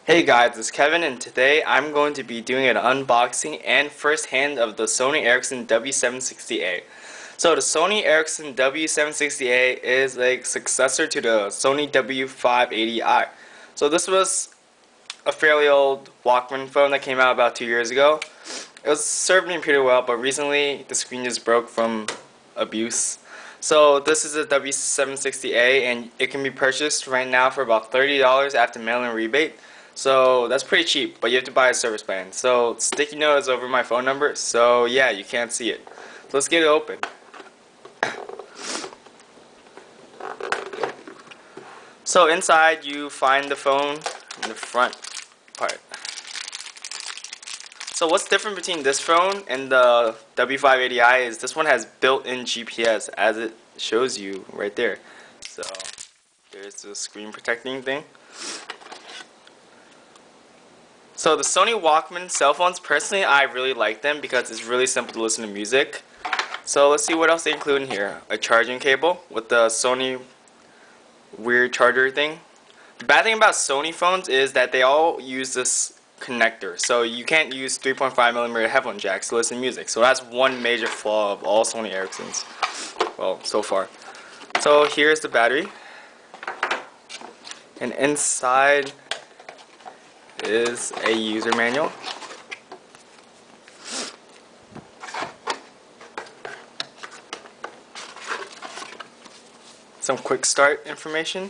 Hey guys, it's Kevin, and today I'm going to be doing an unboxing and first hand of the Sony Ericsson W760a. So the Sony Ericsson W760a is a successor to the Sony W580i. So this was a fairly old Walkman phone that came out about 2 years ago. It was served me pretty well, but recently the screen just broke from abuse. So this is a W760a, and it can be purchased right now for about $30 after mail-in rebate. So that's pretty cheap, but you have to buy a service plan. So sticky note is over my phone number, so yeah, you can't see it. So let's get it open. So inside you find the phone in the front part. So what's different between this phone and the W580i is this one has built-in GPS, as it shows you right there. So there's the screen protecting thing. So the Sony Walkman cell phones, personally I really like them because it's really simple to listen to music. So let's see what else they include in here. A charging cable with the Sony weird charger thing. The bad thing about Sony phones is that they all use this connector. So you can't use 3.5mm headphone jacks to listen to music. So that's one major flaw of all Sony Ericssons. Well, so far. So here's the battery. And inside is a user manual. Some quick start information.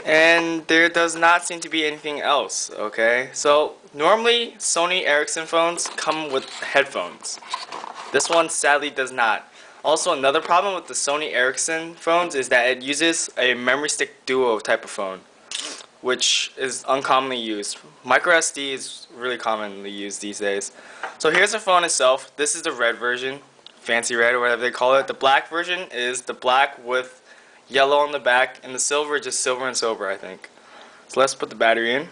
And there does not seem to be anything else, okay? So normally Sony Ericsson phones come with headphones. This one sadly does not. Also, another problem with the Sony Ericsson phones is that it uses a memory stick duo type of phone, which is uncommonly used. Micro SD is really commonly used these days. So here's the phone itself. This is the red version, fancy red or whatever they call it. The black version is the black with yellow on the back, and the silver just silver and silver, I think. So let's put the battery in.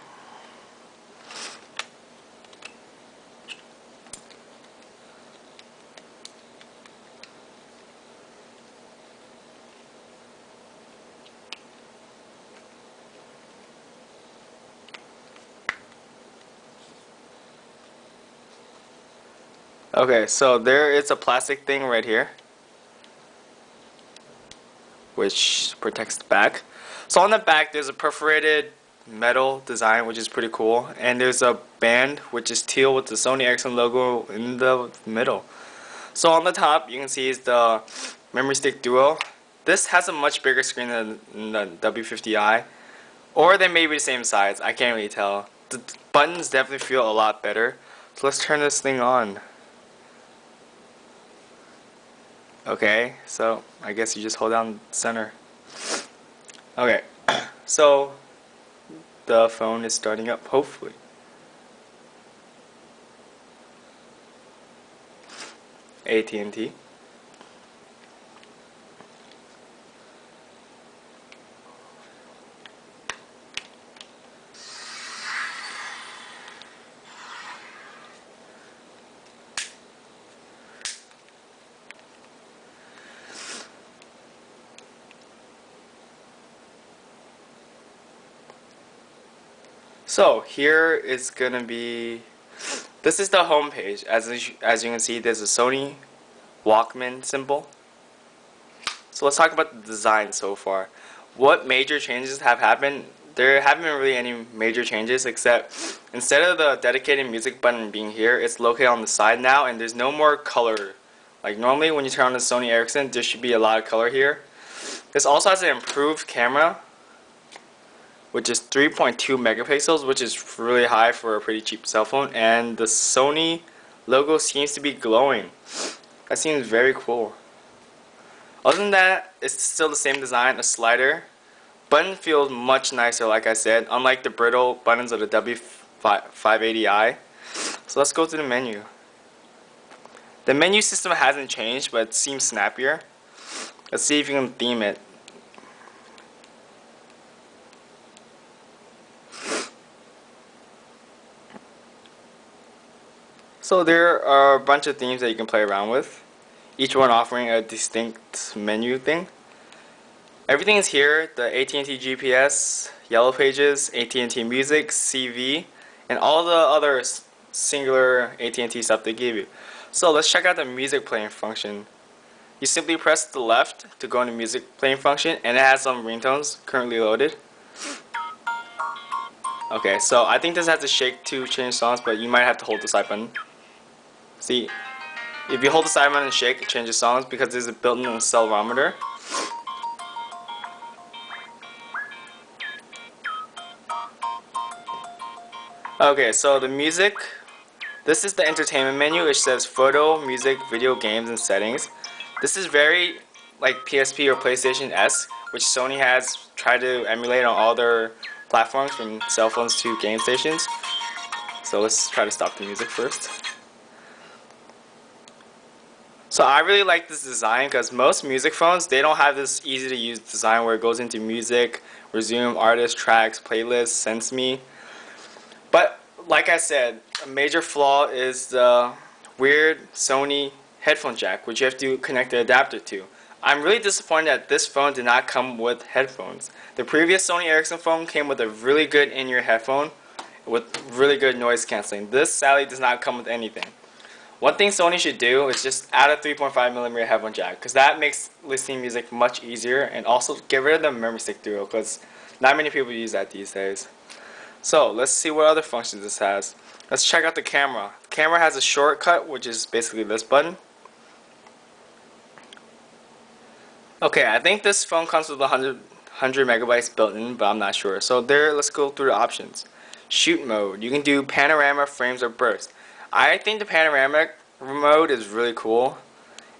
Okay, so there is a plastic thing right here, which protects the back. So on the back there's a perforated metal design, which is pretty cool, and there's a band which is teal with the Sony Ericsson logo in the middle. So on the top you can see is the memory stick duo. This has a much bigger screen than the W50i, or they may be the same size, I can't really tell. The buttons definitely feel a lot better. So let's turn this thing on. Okay, so I guess you just hold down center. Okay, so the phone is starting up, hopefully. AT&T. So here is gonna be, this is the home page. As you can see, there's a Sony Walkman symbol. So let's talk about the design so far. What major changes have happened? There haven't been really any major changes, except instead of the dedicated music button being here, it's located on the side now, and there's no more color. Like normally when you turn on the Sony Ericsson, there should be a lot of color here. This also has an improved camera, which is 3.2 megapixels, which is really high for a pretty cheap cell phone, and the Sony logo seems to be glowing. That seems very cool. Other than that, it's still the same design, a slider. Button feels much nicer, like I said, unlike the brittle buttons of the W580i. So let's go to the menu. The menu system hasn't changed, but it seems snappier. Let's see if you can theme it. So there are a bunch of themes that you can play around with, each one offering a distinct menu thing. Everything is here, the AT&T GPS, Yellow Pages, AT&T Music, CV, and all the other singular AT&T stuff they give you. So let's check out the music playing function. You simply press the left to go into music playing function, and it has some ringtones currently loaded. Okay, so I think this has to shake to change songs, but you might have to hold the side button. See, if you hold the side button and shake, it changes songs because there's a built-in accelerometer. Okay, so the music, this is the entertainment menu, which says photo, music, video, games, and settings. This is very like PSP or PlayStation S, which Sony has tried to emulate on all their platforms from cell phones to game stations. So let's try to stop the music first. So I really like this design because most music phones, they don't have this easy to use design where it goes into music, resume, artist, tracks, playlists, sends me. But like I said, a major flaw is the weird Sony headphone jack, which you have to connect the adapter to. I'm really disappointed that this phone did not come with headphones. The previous Sony Ericsson phone came with a really good in-ear headphone with really good noise cancelling. This sadly does not come with anything. One thing Sony should do is just add a 3.5mm headphone jack, because that makes listening music much easier, and also get rid of the memory stick duo because not many people use that these days. So let's see what other functions this has. Let's check out the camera. The camera has a shortcut, which is basically this button. Okay, I think this phone comes with 100 megabytes built in, but I'm not sure. So there, let's go through the options. Shoot mode. You can do panorama, frames, or burst. I think the panoramic mode is really cool.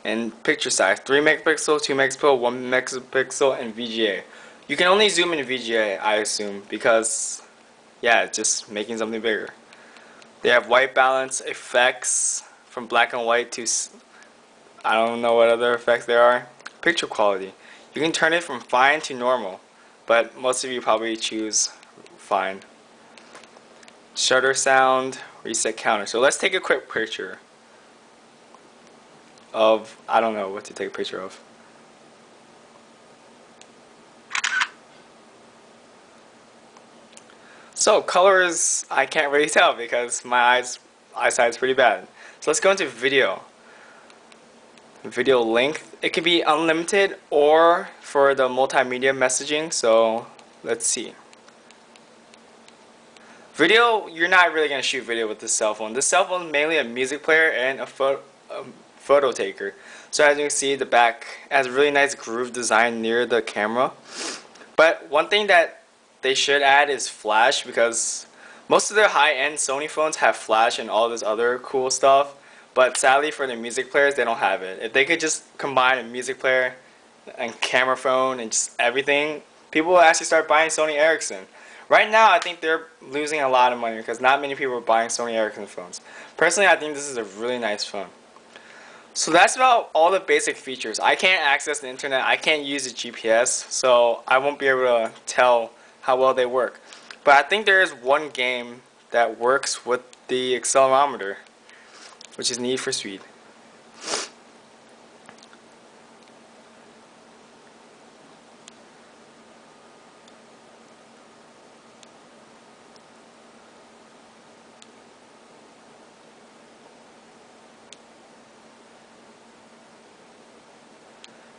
And picture size, 3 megapixel, 2 megapixel, 1 megapixel, and VGA. You can only zoom in VGA, I assume, because yeah, it's just making something bigger. They have white balance effects from black and white to I don't know what other effects there are. Picture quality. You can turn it from fine to normal, but most of you probably choose fine. Shutter sound, reset counter. So let's take a quick picture of, I don't know what to take a picture of. So colors, I can't really tell because my eyesight's pretty bad. So let's go into video. Video length, it can be unlimited or for the multimedia messaging. So let's see. Video, you're not really going to shoot video with this cell phone. This cell phone is mainly a music player and a photo taker. So as you can see, the back has a really nice groove design near the camera. But one thing that they should add is flash, because most of their high-end Sony phones have flash and all this other cool stuff. But sadly for the music players, they don't have it. If they could just combine a music player and camera phone and just everything, people will actually start buying Sony Ericsson. Right now, I think they're losing a lot of money because not many people are buying Sony Ericsson phones. Personally, I think this is a really nice phone. So that's about all the basic features. I can't access the internet, I can't use the GPS, so I won't be able to tell how well they work. But I think there is one game that works with the accelerometer, which is Need for Speed.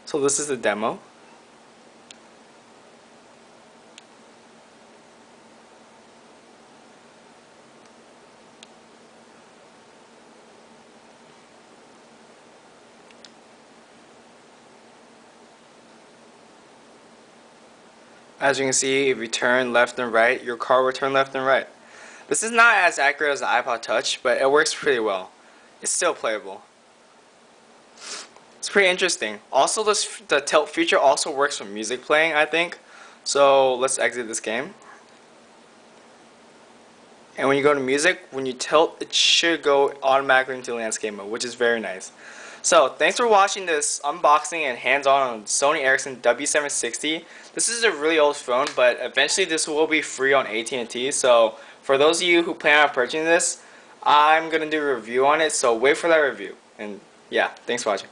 So this is the demo. As you can see, if you turn left and right, your car will turn left and right. This is not as accurate as the iPod Touch, but it works pretty well. It's still playable. It's pretty interesting. Also, the tilt feature also works for music playing, I think. So let's exit this game. And when you go to music, when you tilt, it should go automatically into landscape mode, which is very nice. So thanks for watching this unboxing and hands-on on Sony Ericsson W760. This is a really old phone, but eventually this will be free on AT&T. So for those of you who plan on purchasing this, I'm going to do a review on it, so wait for that review. And yeah, thanks for watching.